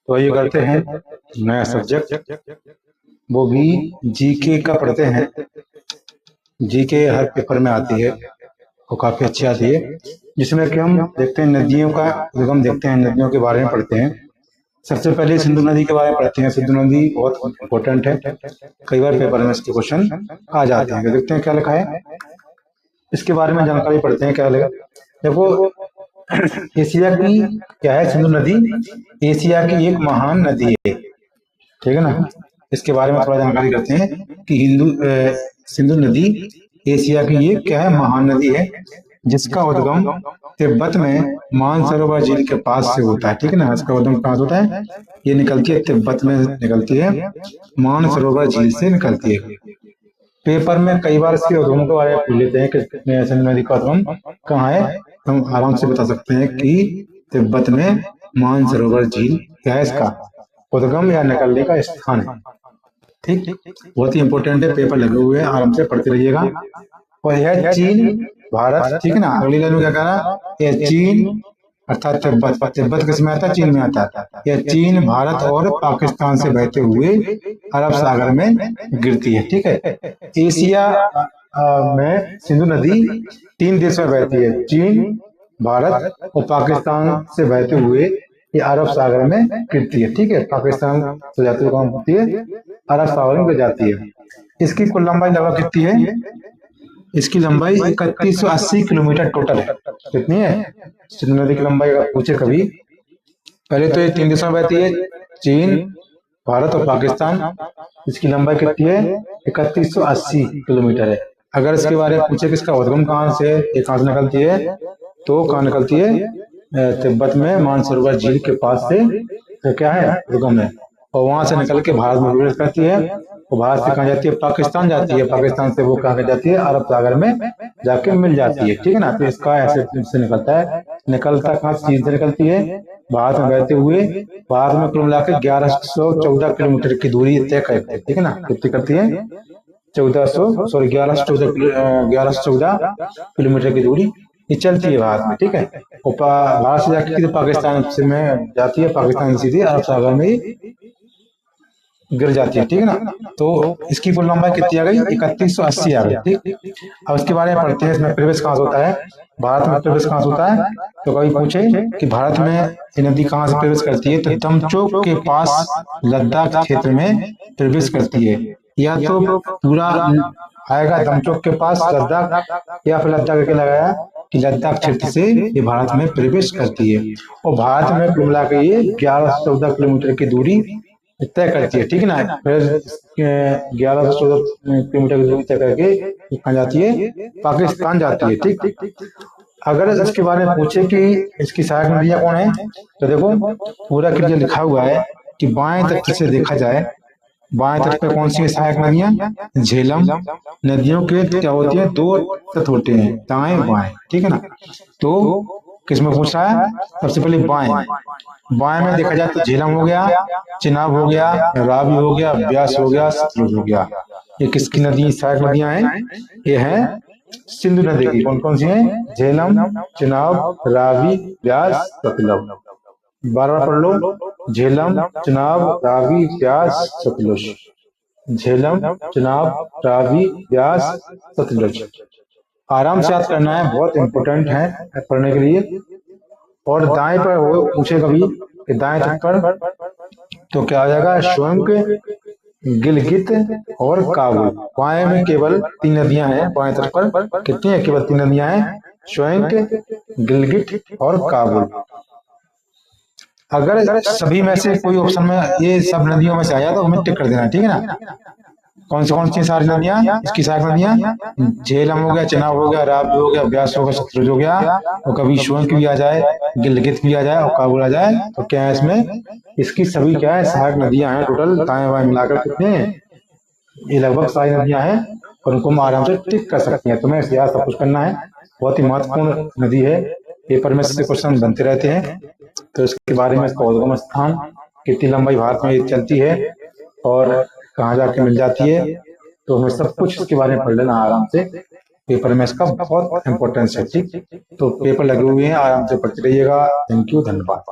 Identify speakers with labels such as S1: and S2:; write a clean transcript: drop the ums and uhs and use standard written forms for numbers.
S1: तो ये करते हैं नया सब्जेक्ट, वो भी जीके का पढ़ते हैं। जीके हर पेपर में आती है, वो काफी अच्छी आती है, जिसमें कि हम देखते हैं नदियों का उद्गम, देखते हैं नदियों के बारे में पढ़ते हैं। सबसे पहले सिंधु नदी के बारे में पढ़ते हैं। सिंधु नदी बहुत इंपॉर्टेंट है, कई बार पेपर में इसके क्वेश्चन आ जाते हैं। तो देखते हैं क्या लिखा है, इसके बारे में जानकारी पढ़ते हैं। क्या लिखा देखो, एशिया की क्या है सिंधु नदी, एशिया की एक महान नदी है, ठीक है ना। इसके बारे में थोड़ा जानकारी करते हैं कि सिंधु नदी एशिया की ये क्या है, महान नदी है, जिसका उद्गम तिब्बत में मानसरोवर झील के पास से होता है, ठीक है ना। इसका उद्गम कहाँ से होता है, ये निकलती है तिब्बत में, निकलती है मानसरोवर झील से निकलती है। पेपर में कई बार इसके उद्गम के बारे में पूछ लेते हैं कि सिंधु नदी का उद्गम कहाँ है, हम आराम से बता सकते हैं कि तिब्बत में मानसरोवर झील क्या है, इसका उद्गम या निकलने का स्थान है। ठीक, बहुत ही इंपॉर्टेंट है, पेपर लगे हुए हैं, आराम से पढ़ते रहिएगा। और यह चीन भारत, ठीक है ना। अगली लाइन में क्या कह रहा है, यह चीन अर्थात तिब्बत, तिब्बत किस में आता है, चीन में आता है। यह चीन, भारत और पाकिस्तान से बहते हुए अरब सागर में गिरती है, ठीक है। एशिया में सिंधु नदी 3 देश में बहती है, चीन, भारत और पाकिस्तान से बहते हुए ये अरब सागर में गिरती है, ठीक है। पाकिस्तान से जाती हुई कहाँ होती है, अरब सागर में गिर जाती है। इसकी कुल लंबाई लगभग कितनी है, इसकी लंबाई 3180 किलोमीटर टोटल है। कितनी है सिंधु नदी की लंबाई, अगर पूछे कभी, पहले तो ये 3 देशों में बहती है, चीन, भारत और पाकिस्तान। इसकी लंबाई कितनी है, 3180 किलोमीटर है। अगर इसके बारे में पूछे कि इसका उद्गम कहाँ से, ये कहाँ से निकलती है, तो कहाँ निकलती है, तिब्बत में मानसरोवर झील के पास से, तो क्या है उद्गम है, और वहां से निकल के भारत में प्रवेश करती है। और भारत से कहाँ जाती है, पाकिस्तान जाती है, पाकिस्तान से वो कहाँ जाती है, अरब सागर में जाके मिल जाती है, ठीक है ना। तो इसका ऐसे से निकलता है, निकलता कहाँ चीन से निकलती है, भारत में बहते हुए, भारत में कुल मिलाकर 1114 किलोमीटर की दूरी तय करती है, ठीक है ना। कितनी करती है, 1114 किलोमीटर की दूरी ये चलती है भारत में, ठीक है। और भारत से जाके पाकिस्तान से में जाती है, पाकिस्तान सीधे अरब सागर में गिर जाती है, ठीक है ना। तो इसकी कुल लंबाई कितनी आ गई, 3180 आ गई, ठीक। अब इसके बारे में पढ़ते हैं, इसमें प्रवेश कहाँ से होता है, भारत में प्रवेश कहाँ से होता है। तो कभी पूछे कि भारत में ये नदी कहाँ से प्रवेश करती है, तो दमचोक के पास लद्दाख क्षेत्र में प्रवेश करती है। या तो पूरा आएगा दमचोक के पास लद्दाख, या फिर लद्दाख के लगाया कि लद्दाख क्षेत्र से ये भारत में प्रवेश करती है। और भारत में कुल मिलाकर ये 1114 किलोमीटर की दूरी तय करती है, ठीक है ना। फिर 1114 किलोमीटर की दूरी तय करके कहाँ जाती है, पाकिस्तान जाती है, ठीक। अगर इसके बारे में पूछे कि इसकी सहायक नदियां कौन है, तो देखो पूरा क्लियर लिखा हुआ है कि बाएं तट से देखा जाए, बाएं तट पे कौन सी सहायक नदियां, झेलम। नदियों के क्या होती है, 2 तट होते हैं, दाएं बाएं, ठीक है ना। तो किसमें पूछा है, सबसे पहले बाएं, बाएं में देखा जाए तो झेलम हो गया, चिनाब हो गया, रावी हो गया, ब्यास हो गया, सतलुज हो गया। ये किसकी नदी, सहायक नदियां हैं, ये है सिंधु नदी की। कौन कौन सी हैं, झेलम, चिनाब, रावी, ब्यास, सतलुज। बार बार पढ़ लो, झेलम, चिनाब, रावी, ब्यास, सतलुज। झेलम, चिनाब, रावी, ब्यास, सतलुज। आराम से याद करना है, बहुत इंपोर्टेंट है पढ़ने के लिए। और दाएं पर वो पूछे कभी कि दाएं तट पर, तो क्या आ जाएगा, स्वयं, गिलगित और काबुल। बाएं में केवल 3 नदियां हैं, बाएं तट पर कितनी है, केवल 3 नदियां हैं, स्वयं, गिलगित और काबुल। अगर सभी में से कोई ऑप्शन में ये सब नदियों में से आया तो हमें टिक कर देना, ठीक है ना। कौन सी सारी नदियां, इसकी सहायक नदियां, झेलम हो गया, चिनाब हो गया, रावी हो गया, ब्यास हो गया, सतलुज हो गया। और कभी स्वयं भी आ जाए, गिलगित भी आ जाए और काबुल आ जाए, तो क्या है इसमें, इसकी सभी क्या है, सहायक नदियां हैं। टोटल दाएं बाएं मिलाकर कितने हैं, ये लगभग सारी नदियां हैं, और उनको हम आराम से टिक कर सकते हैं। तुम्हें याद सब कुछ करना है, बहुत ही महत्वपूर्ण नदी है, पेपर में से क्वेश्चन बनते रहते हैं। तो इसके बारे में, इसका उद्गम स्थान, कितनी लंबाई भारत में चलती है और कहाँ जाके मिल जाती है, तो हमें सब कुछ इसके बारे में पढ़ लेना आराम से, पेपर में इसका बहुत इंपॉर्टेंस है, ठीक। तो पेपर लगे हुए हैं, आराम से पढ़ते रहिएगा। थैंक यू, धन्यवाद।